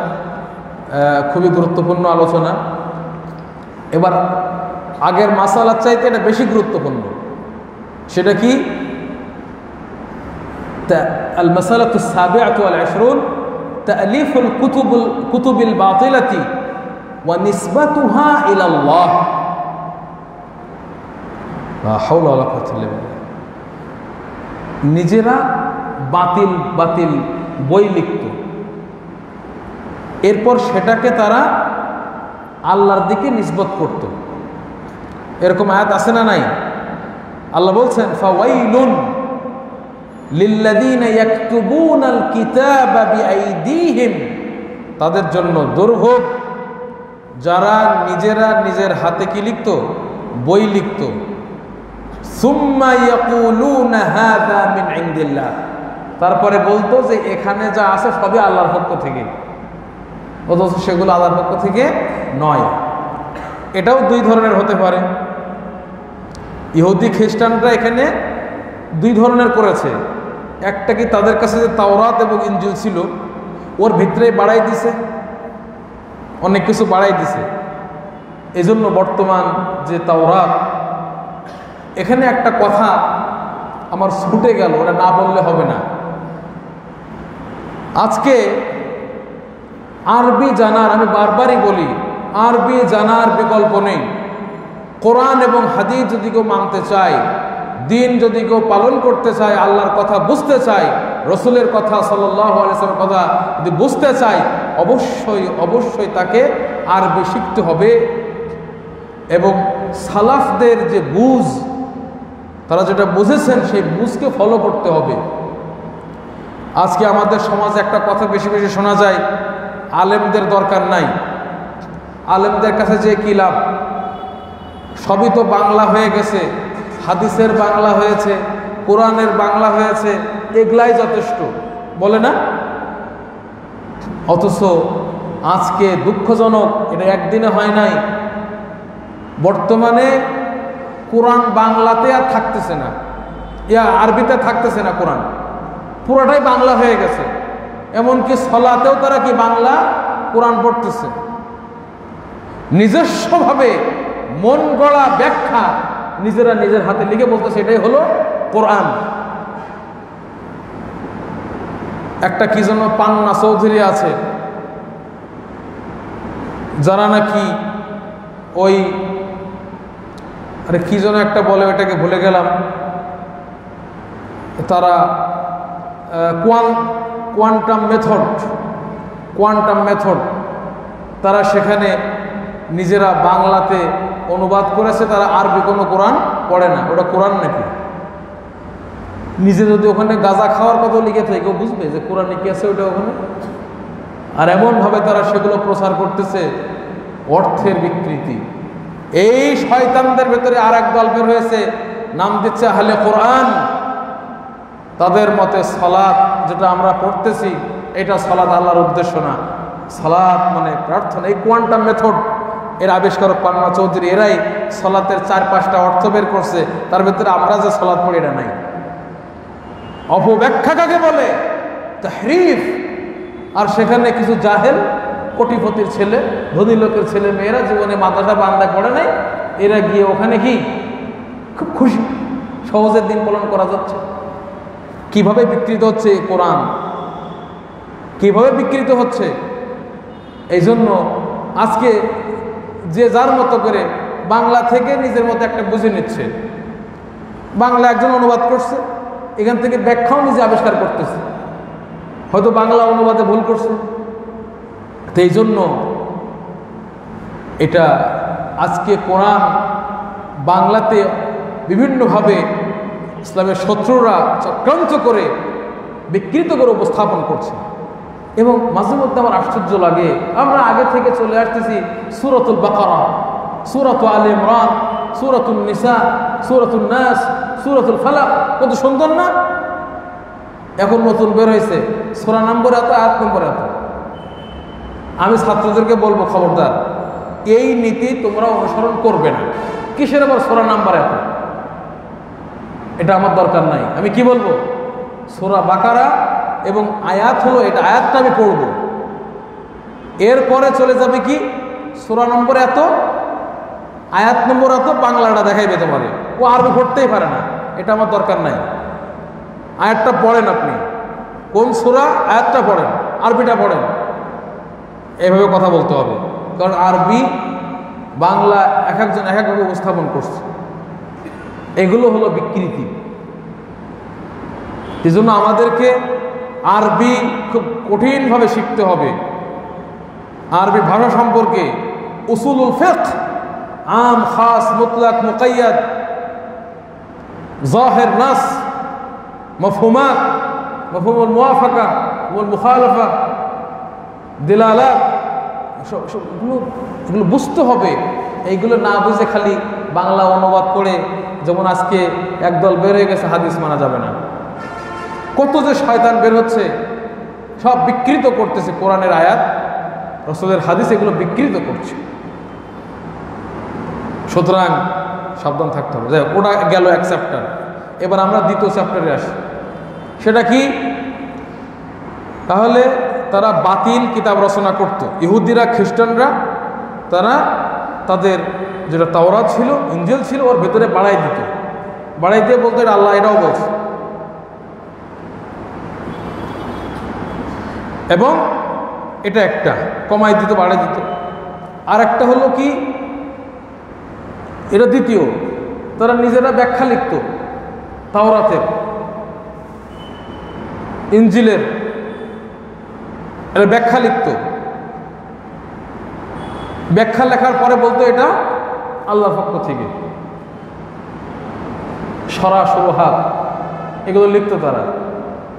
খুবই গুরুত্বপূর্ণ আলোচনা। এবার আগের মাসালার চাইতে এটা বেশি গুরুত্বপূর্ণ। সেটা কি? আল মাসালাতুস সাবিআতু ওয়াল 20 তা'লিফুল কুতুবিল বাতিলাতি ওয়া নিসবাতুহা ইলা আল্লাহ। লা হাওলা ওয়ালা কুওয়াতা ইল্লা বিল্লাহ। নিজেরা বাতিল বাতিল বই লিখত, এরপর সেটাকে তারা আল্লাহর দিকে নিসবত করত। এরকম আয়াত আছে না নাই? আল্লাহ বলছেন, ফাওয়াইলুন লিল্লাযীনা ইয়াকতুবুনাল কিতাবা বিআইদিহিম, তাদের জন্য দুর্ভোগ যারা নিজেরা নিজের হাতে কি লিখত? বই লিখত। সুম্মা ইয়াকুলুনা হাযা মিন ইনদিল্লাহ, তারপরে বলতো যে এখানে যা আছে সবই আল্লাহর পক্ষ থেকে, অথচ সেগুলো আল্লাহর পক্ষ থেকে নয়। এটাও দুই ধরনের হতে পারে। ইহুদি খ্রিস্টানরা এখানে দুই ধরনের করেছে। একটা কি তাদের কাছে যে তাওরাত এবং ইনজিল ছিল ওর ভিতরে বাড়াই দিছে, অনেক কিছু বাড়াই দিছে। এজন্য বর্তমান যে তাওরাত, এখানে একটা কথা আমার ছুটে গেল, ওটা না বললে হবে না। আজকে আরবি জানার, আমি বারবারই বলি, আরবি জানার বিকল্প নেই। কোরআন এবং হাদিস যদি কেউ মানতে চায়, দিন যদি কেউ পালন করতে চায়, আল্লাহর কথা বুঝতে চায়, রসুলের কথা সাল্লাল্লাহু আলাইহি ওয়াসাল্লামের কথা যদি বুঝতে চায়, অবশ্যই অবশ্যই তাকে আরবি শিখতে হবে। এবং সালাফদের যে বুঝ, তারা যেটা বুঝেছেন সেই বুঝকে ফলো করতে হবে। আজকে আমাদের সমাজে একটা কথা বেশি বেশি শোনা যায়, আলেমদের দরকার নাই, আলেমদের কাছে যে কি লাভ, সবই তো বাংলা হয়ে গেছে, হাদিসের বাংলা হয়েছে, কোরআনের বাংলা হয়েছে, এগুলাই যথেষ্ট বলে না। অথচ আজকে দুঃখজনক, এটা একদিনে হয় নাই, বর্তমানে কোরআন বাংলাতে আর থাকতেছে না, আরবিতে থাকতেছে না, কোরআন পুরোটাই বাংলা হয়ে গেছে। এমনকি সলাতেও তারা কি বাংলা কোরআন পড়তেছে, নিজস্বভাবে মন গড়া ব্যাখ্যা নিজেরা নিজের হাতে লিখে বলতেছে এটাই হলো কোরআন। একটা কি যেন পান্না চৌধুরী আছে, যারা নাকি ওই আরে কি যেন একটা বলে, ওটাকে ভুলে গেলাম, তারা কোয়ান্টাম মেথড তারা সেখানে নিজেরা বাংলাতে অনুবাদ করেছে, তারা আরবি কোনো কোরআন পড়ে না, ওটা কোরআন নাকি। নিজে যদি ওখানে গাঁজা খাওয়ার কথা লিখে থাকে, কেউ বুঝবে যে কোরআনে কি আছে ওটা ওখানে? আর এমনভাবে তারা সেগুলো প্রচার করতেছে, অর্থের বিকৃতি। এই শয়তানদের ভেতরে আর এক দল বের হয়েছে, নাম দিচ্ছে আহলে কোরআন। তাদের মতে সালাত যেটা আমরা পড়তেছি এটা সালাত আল্লাহর উদ্দেশ্য না, সালাত মানে প্রার্থনা। এই কোয়ান্টাম মেথড এর আবিষ্কারক পান্না চৌধুরী, এরাই সালাতের 4-5টা অর্থ বের করছে, তার ভেতরে আমরা যে সালাত পড়ি এটা নাই। অপব্যাখ্যা কাকে বলে? তাহরিফ। আর সেখানে কিছু জাহেল কোটিপতির ছেলে, ধনী লোকের ছেলে মেয়েরা জীবনে মাদ্রাসা বান্দায় পড়ে নাই, এরা গিয়ে ওখানে কি খুব খুশি, সহজের দিন পালন করা যাচ্ছে। কিভাবে বিকৃত হচ্ছে কোরআন, কিভাবে বিকৃত হচ্ছে। এই জন্য আজকে যে যার মতো করে বাংলা থেকে নিজের মতো একটা বুঝে নিচ্ছে, বাংলা একজন অনুবাদ করছে, এখান থেকে ব্যাখ্যাও নিজে আবিষ্কার করতেছে, হয়তো বাংলা অনুবাদে ভুল করছে। তো এই জন্য এটা আজকে কোরআন বাংলাতে বিভিন্নভাবে ইসলামের শত্রুরা চক্রান্ত করে বিকৃত করে উপস্থাপন করছে। এবং মাঝে মধ্যে আমার আশ্চর্য লাগে, আমরা আগে থেকে চলে আসতেছি সূরাতুল বাকারা, সূরাতুল আলে ইমরান, সূরাতুন নিসা, সূরাতুন নাস, সূরাতুল ফালাক, কত সুন্দর না? এখন নতুন বের হয়েছে সূরা নম্বর এত, আয়াত নম্বর এত। আমি ছাত্রদেরকে বলবো, খবরদার, এই নীতি তোমরা অনুসরণ করবে না। কিসের আবার সূরা নাম্বার এত? এটা আমার দরকার নাই। আমি কি বলবো? সূরা বাকারা এবং আয়াত হলো এটা, আয়াতটা আমি পড়ব, এরপরে চলে যাবে কি সূরা নম্বর এত, আয়াত নম্বর এত, বাংলাটা দেখাইবে তোমারে। ও আরবি পড়তেই পারে না, এটা আমার দরকার নাই। আয়াতটা পড়েন আপনি, কোন সূরা আয়াতটা পড়েন, আরবিটা পড়েন। এইভাবে কথা বলতে হবে, কারণ আরবি বাংলা এক একজন এক একভাবে উপস্থাপন করছে। এগুলো হলো বিকৃতি। এই জন্য আমাদেরকে আরবি খুব কঠিনভাবে শিখতে হবে। আরবি ভাষা সম্পর্কে উসুলুল ফিকহ, আম, খাস, মুতলাক, মুকাইয়াদ, জাহির, নাস, মফহুমাত, মফহুমুল মুওয়াফাকা ওয়াল মুখালাফা, দিলালাত, এগুলো বুঝতে হবে। এইগুলো না বুঝে খালি বাংলা অনুবাদ করে, যেমন আজকে একদল বের হয়ে গেছে হাদিস মানা যাবে না, কত যে শয়তান বের হচ্ছে, সব বিকৃত করতেছে। কোরআনের আয়াত, রাসূলের হাদিস, এগুলো বিকৃত করছে। সুতরাং সাবধান থাকতে হবে। যাই হোক, ওটা গেল এক চ্যাপ্টার। এবার আমরা দ্বিতীয় চ্যাপ্টারে আসি। সেটা কি? তাহলে তারা বাতিল কিতাব রচনা করত। ইহুদিরা, খ্রিস্টানরা, তারা তাদের যেটা তাওরাত ছিল, ইনজিল ছিল, ওর ভেতরে বাড়াই দিত, বাড়াই দিয়ে বলতো এটা আল্লাহ, এটাও বলছে। এবং এটা একটা কমাই দিত, বাড়াই দিত। আর একটা হলো কি, এটা দ্বিতীয়, তারা নিজেরা ব্যাখ্যা লিখত তাওরাতের, ইনজিলের, এটা ব্যাখ্যা লিখত। ব্যাখ্যা লেখার পরে বলতো এটা আল্লাহর পক্ষ থেকে। সরা সুরহাত এগুলো লিখতো তারা,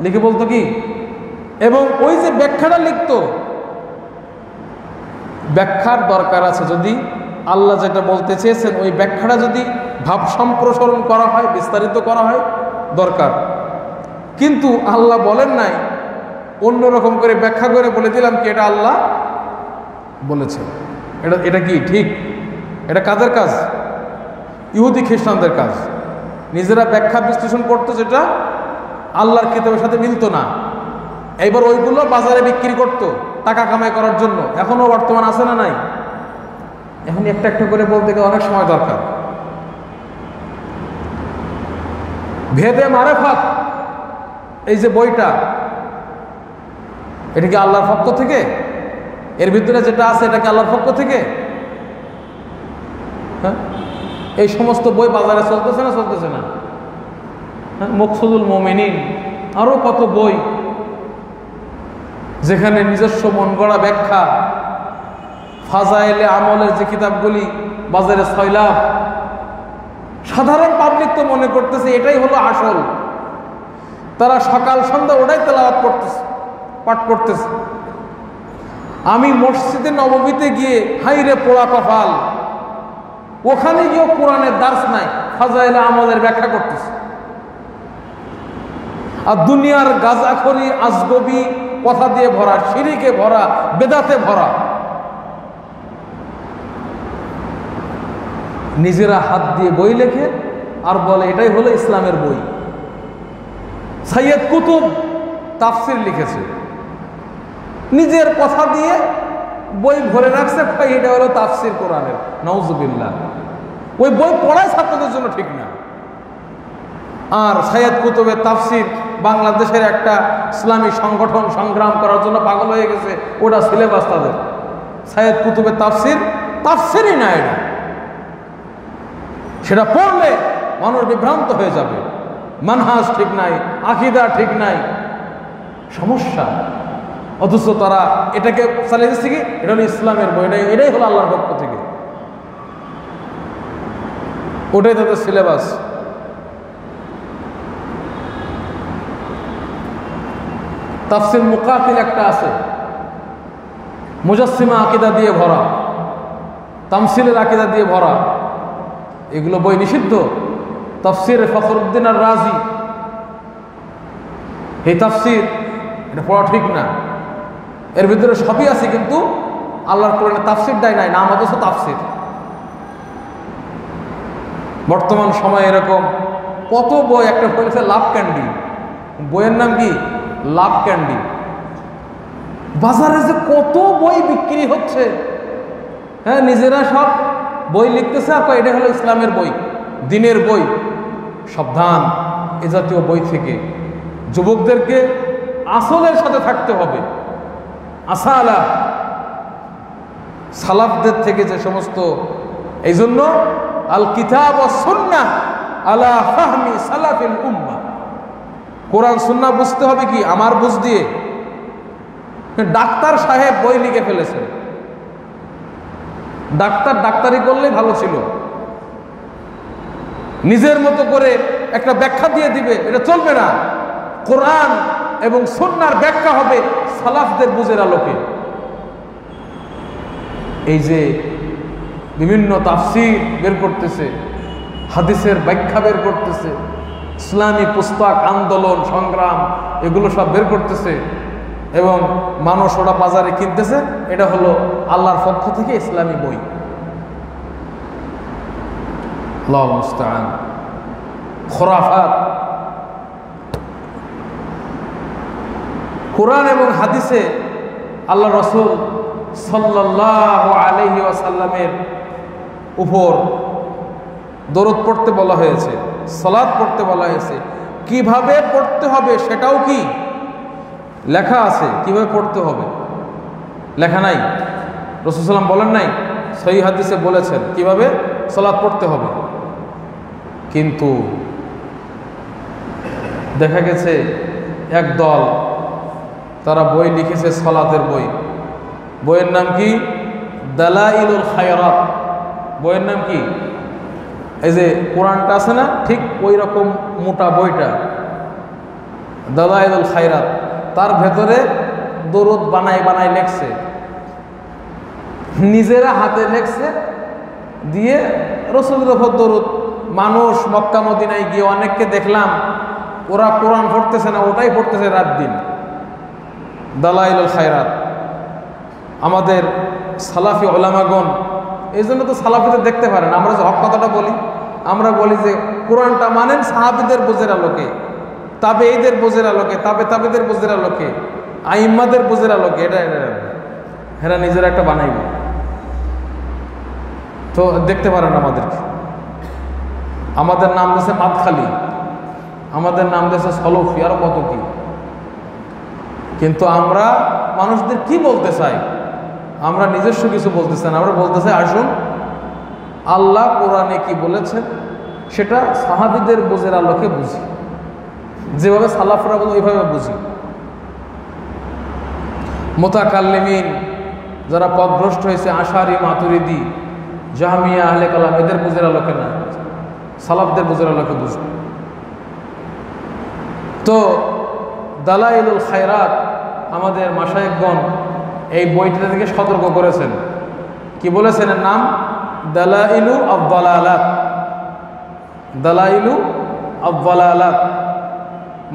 লিখে বলতো কি, এবং ওই যে ব্যাখ্যাটা লিখতো, ব্যাখ্যার দরকার আছে। যদি আল্লাহ যেটা বলতে চেয়েছেন ওই ব্যাখ্যাটা যদি ভাব সম্প্রসারণ করা হয়, বিস্তারিত করা হয়, দরকার। কিন্তু আল্লাহ বলেন নাই, অন্যরকম করে ব্যাখ্যা করে বলে দিলাম কি এটা আল্লাহ বলেছেন। এটা কি ঠিক? এটা কাদের কাজ? ইহুদি খ্রিস্টানদের কাজ। নিজেরা ব্যাখ্যা বিশ্লেষণ করতো যেটা আল্লাহর কিতাবের সাথে মিলতো না, এইবার ওইগুলো বাজারে বিক্রি করতো টাকা কামাই করার জন্য। এখনো বর্তমান আছে না নাই? এখন একটা একটা করে বলতে গেলে অনেক সময় দরকার। ভেদে মারেফাত, এই যে বইটা, এটা কি আল্লাহর পক্ষ থেকে? এর ভিতরে যেটা আছে এটা কি আল্লাহর পক্ষ থেকে? হ্যাঁ, এই সমস্ত বই বাজারে চলতেছে না চলতেছে না? হ্যাঁ, মকসুদুল মুমিনিন, আরো কত বই যেখানে নিজস্ব মন গড়া ব্যাখ্যা, ফাজাইলে আমলের যে কিতাবগুলি বাজারে সয়লাভ। সাধারণ পাবলিক তো মনে করতেছে এটাই হলো আসল, তারা সকাল সন্ধ্যা ওটাই তেলাওয়াত করতেছে, পাঠ করতেছে। আমি মসজিদে নববীতে গিয়ে হাইরে পোড়া কপাল, ওখানে গিয়েও কোরআনের দার্স নাই, ফাজাইলে আমলের ব্যাখ্যা করতেছে। আর দুনিয়ার গাঁজাখড়ি, আজগবি কথা দিয়ে ভরা, শিরিকে ভরা, বেদাতে ভরা। নিজেরা হাত দিয়ে বই লেখে আর বলে এটাই হলো ইসলামের বই। সাইয়্যিদ কুতুব তাফসির লিখেছে, নিজের কথা দিয়ে বই ভরে রাখছে, এটা হলো তাফসির কোরআনের। নাউজুবিল্লাহ, ওই বই পড়ায় ছাত্রদের জন্য ঠিক না। আর সাইয়্যিদ কুতুবের তাফসির বাংলাদেশের একটা ইসলামী সংগঠন সংগ্রাম করার জন্য পাগল হয়ে গেছে, ওটা সিলেবাস তাদের। সাইয়্যিদ কুতুবের তাফসিরই না এটা, সেটা পড়লে মানুষ বিভ্রান্ত হয়ে যাবে। মানহাজ ঠিক নাই, আকীদা ঠিক নাই, সমস্যা। অথচ তারা এটাকে চালিয়ে দিচ্ছে কি এটা হলো ইসলামের বই, এটাই হলো আল্লাহর পক্ষ থেকে, ওটাই তাদের সিলেবাস। তাফসির মুকাতিল একটা আছে, মুজাসসিমা আকীদা দিয়ে ভরা, তামসিলের আকীদা দিয়ে ভরা, এগুলো বই নিষিদ্ধ। তাফসির ফখরুদ্দিন আর রাজি, এই তাফসির এটা পড়া ঠিক না। এর ভিতরে সবই আছে কিন্তু আল্লাহর কোরআনে তাফসির দেয় নাই, নাম অথচ তাফসির। বর্তমান সময়ে এরকম কত বই, একটা বই আছে লাভ ক্যান্ডি, বইয়ের নাম কি লাভ ক্যান্ডি। বাজারে যে কত বই বিক্রি হচ্ছে, হ্যাঁ, নিজেরা সব বই লিখতেছে আর এটা হলো ইসলামের বই, দিনের বই। সাবধান এ জাতীয় বই থেকে। যুবকদেরকে আসলের সাথে থাকতে হবে, আসালা সালাফদের থেকে যে সমস্ত। এই জন্য আল কিতাব ওয়াস সুন্নাহ আলা ফাহমি সালাফিল উম্মাহ, কোরআন সুন্নাহ বুঝতে হবে কি আমার বুঝ দিয়ে। ডাক্তার সাহেব বই লিখে ফেলেছেন, ডাক্তারি করলে ভালো ছিল, নিজের মতো করে একটা ব্যাখ্যা দিয়ে দিবে, এটা চলবে না। কোরআন এবং সুন্নাহর ব্যাখ্যা হবে সালাফদের বুঝের আলোকে। এই যে বিভিন্ন তাফসীর বের করতেছে, হাদিসের ব্যাখ্যা বের করতেছে, ইসলামী পুস্তক, আন্দোলন, সংগ্রাম, এগুলো সব বের করতেছে এবং মানুষ ওটা বাজারে কিনতেছে, এটা হলো আল্লাহর পক্ষ থেকে ইসলামী বই। আল্লাহু মুস্তাআন। খুরাফাত। কোরআন এবং হাদিসে আল্লাহ রাসূল সাল্লাল্লাহু আলাইহি ওয়াসাল্লামের উপর দরুদ পড়তে বলা হয়েছে, সালাত পড়তে বলা হয়েছে। কিভাবে পড়তে হবে সেটাও কি লেখা আছে, কিভাবে পড়তে হবে লেখা নাই। রাসূল সাল্লাল্লাহু আলাইহি ওয়াসাল্লাম বলেন নাই, সহিহ হাদিসে বলেছেন কিভাবে সালাত পড়তে হবে। কিন্তু দেখা গেছে এক দল, তারা বই লিখেছে সালাতের বই। বইয়ের নাম কি? দালাইলুল খায়রাত। বইয়ের নাম কি? এই যে কোরআনটা আছে না, ঠিক ওই রকম মোটা বইটা দালাইলুল খায়রাত, তার ভেতরে দরুদ বানাই বানাই লেখছে, নিজেরা হাতে লেখছে, দিয়ে রাসূলের উপর দরুদ। মানুষ মক্কা মদিনায় গিয়ে অনেককে দেখলাম ওরা কোরআন পড়তেছে না, ওটাই পড়তেছে রাত দিন, দালাইলুল খায়রাত। আমাদের সালাফি ওলামাগণ, এই জন্য তো সালাফিদের দেখতে পারেন। আমরা যে হক কথাটা বলি, আমরা বলি যে কোরআনটা মানেন সাহাবীদের বোঝের আলোকে, তাবেঈদের বোঝের আলোকে, তাবেদের বোঝের আলোকে, আইম্মাদের বোঝের আলোকে। এটা হেরা নিজেরা একটা বানাইব, তো দেখতে পারেন আমাদেরকে। আমাদের নাম দিয়েছে মাদখালি, আমাদের নাম দিয়েছে সলফি, আরো কত কি। কিন্তু আমরা মানুষদের কি বলতে চাই? আমরা নিজস্ব কিছু বলতে চাই না, আমরা বলতে চাই আসুন আল্লাহ কোরআনে কি বলেছেন সেটা সাহাবীদের বোঝের আলোকে বুঝি, যেভাবে সালাফরা বলে ওইভাবে বুঝি। মুতাকাল্লিমিন যারা পথভ্রষ্ট হয়েছে, আশারি, মাতুরিদি, জাহমিয়া, আহলে কালাম, এদের বোঝের আলোকে না, সালাফদের বোঝের আলোকে বুঝি। তো দালাইলুল খায়রাত আমাদের মাশায়েখগণ এই বইটা থেকে সতর্ক করেছেন। কি বলেছেন এর নাম? দালাইলু আদ-দালালাত। দালাইলু আদ-দালালাত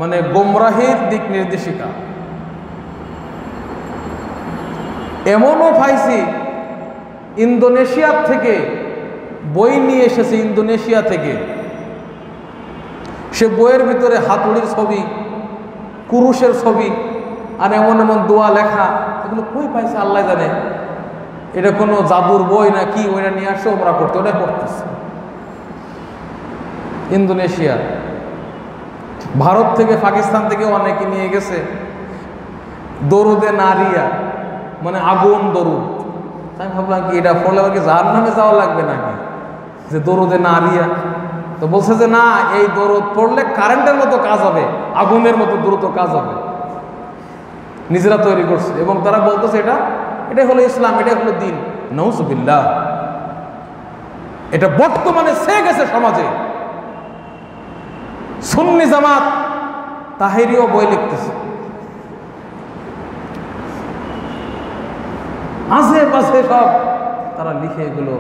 মানে গোমরাহির দিক নির্দেশিকা। এমনও পাইছি ইন্দোনেশিয়ার থেকে বই নিয়ে এসেছে, ইন্দোনেশিয়া থেকে। সে বইয়ের ভিতরে হাতুড়ির ছবি, কুরুশের ছবি, আর এমন এমন দোয়া লেখা। এগুলো কই পাইছে আল্লাহ জানে। এটা কোনো জাদুর বই না কি, ওইটা নিয়ে আসছে ওমরা করতে, ওটা করতেছে। ইন্দোনেশিয়া, ভারত থেকে, পাকিস্তান থেকে অনেকে নিয়ে গেছে। দরুদে নারিয়া মানে আগুন দরুদ। আমি ভাবলাম কি এটা পড়লে কি জাহান্নামে যাওয়া লাগবে নাকি, যে দরুদে নারিয়া। তো বলছে যে না, এই দরুদ পড়লে কারেন্টের মতো কাজ হবে, আগুনের মতো দ্রুত কাজ হবে। নিজেরা তৈরি করছে এবং তারা বলতেছে এটাই হলো ইসলাম, এটাই হলো দিন। নাউজুবিল্লাহ। এটা বর্তমানে ছেয়ে গেছে সমাজে। সুন্নি জামাত তাহেরিও বই লিখতেছে, আজে বাজে সব তারা লিখে এগুলো।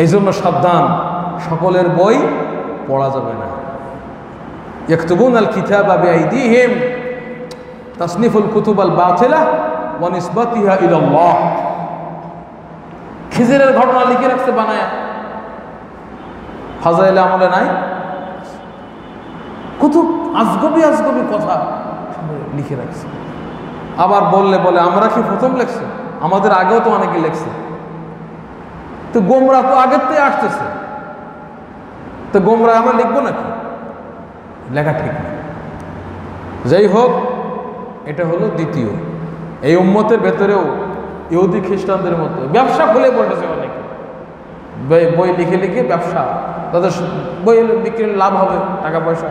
এই জন্য সাবধান, সকলের বই পড়া যাবে না। ইয়াকতুবুনাল কিতাবা বিআইদিহিম তাসনিফুল কুতুবাল বাতিলা ওয়া নিসবাতিহা ইলাল্লাহ। খিজিরের ঘটনা লিখে রাখছে বানায়া, ফাজাইলে আমলে নাই। কুতুব আজগবি আজগবি কথা লিখে রাখছে। আবার বললে বলে আমরা কি প্রথম লেখছি? আমাদের আগেও তো অনেকে লেখছে। তো গোমরা তো আগের থেকে আসতেছে, তো গোমরা আমরা লিখবো নাকি? লেখা ঠিক না। যাই হোক, এটা হলো দ্বিতীয়। এই উম্মতের ভেতরেও ইহুদি খ্রিস্টানদের মতো ব্যবসা খুলে পড়েছে অনেকে, বই লিখে লিখে ব্যবসা, তাদের বই বিক্রির লাভ হবে, টাকা পয়সা।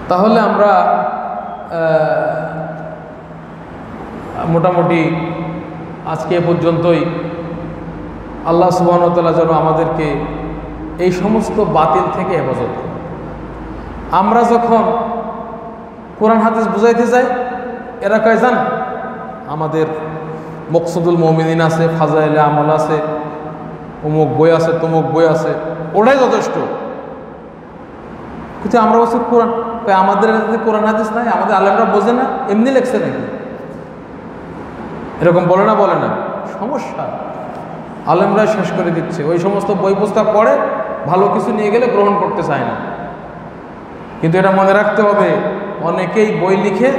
তাহলে আমরা মোটামুটি আজকে এ পর্যন্তই। আল্লাহ সুবহানাহু ওয়া তাআলা যেন আমাদেরকে এই সমস্ত বাতিল থেকে হেফাজত করে। আমরা যখন কোরআন হাদিস বুঝাইতে যাই, এরা কয় জান আমাদের মকসুদুল মুমিনিন আছে, ফাজাইলে আমল আছে, অমুক বই আছে, তমুক বই আছে, ওটাই যথেষ্ট। কিন্তু আমরা বলছি কোরআন, আমাদের কোরআন হাদিস নাই, আমাদের আলেমরা বোঝে না, এমনি লেখছে নাকি? এরকম বলে না, বলে না, সমস্যা। আলেমরা শেষ করে দিচ্ছে। ওই সমস্ত বই পুস্তক পড়ে ভালো কিছু নিয়ে গেলে গ্রহণ করতে চায় না। কিন্তু এটা মনে রাখতে হবে, অনেকেই বই লিখে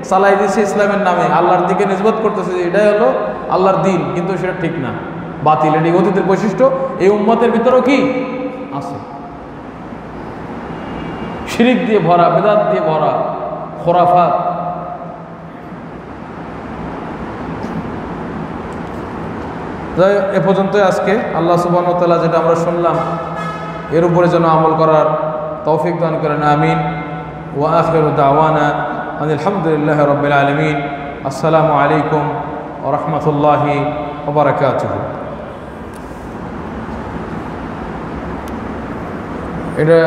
চালাই দিচ্ছে ইসলামের নামে, আল্লাহর দিকে নিসবত করতেছে, এটাই হলো আল্লাহর দিন, কিন্তু সেটা ঠিক না, বাতিল। এটি অতীতের বৈশিষ্ট্য এই উম্মতের ভিতরেও কি আছে, শিরিক দিয়ে ভরা, বিদআত দিয়ে ভরা, খোরাফাত। যাই এ পর্যন্তই আজকে। আল্লাহ সুবহানাহু ওয়া তাআলা যেটা আমরা শুনলাম এর উপরে যেন আমল করার তৌফিক দান করেন, আমিন। ওয়া আখিরু দাওয়ানা আলহামদুলিল্লাহি রাব্বিল আলামিন। আসসালামু আলাইকুম ওয়া রাহমাতুল্লাহি ওয়া বারাকাতুহু। এটা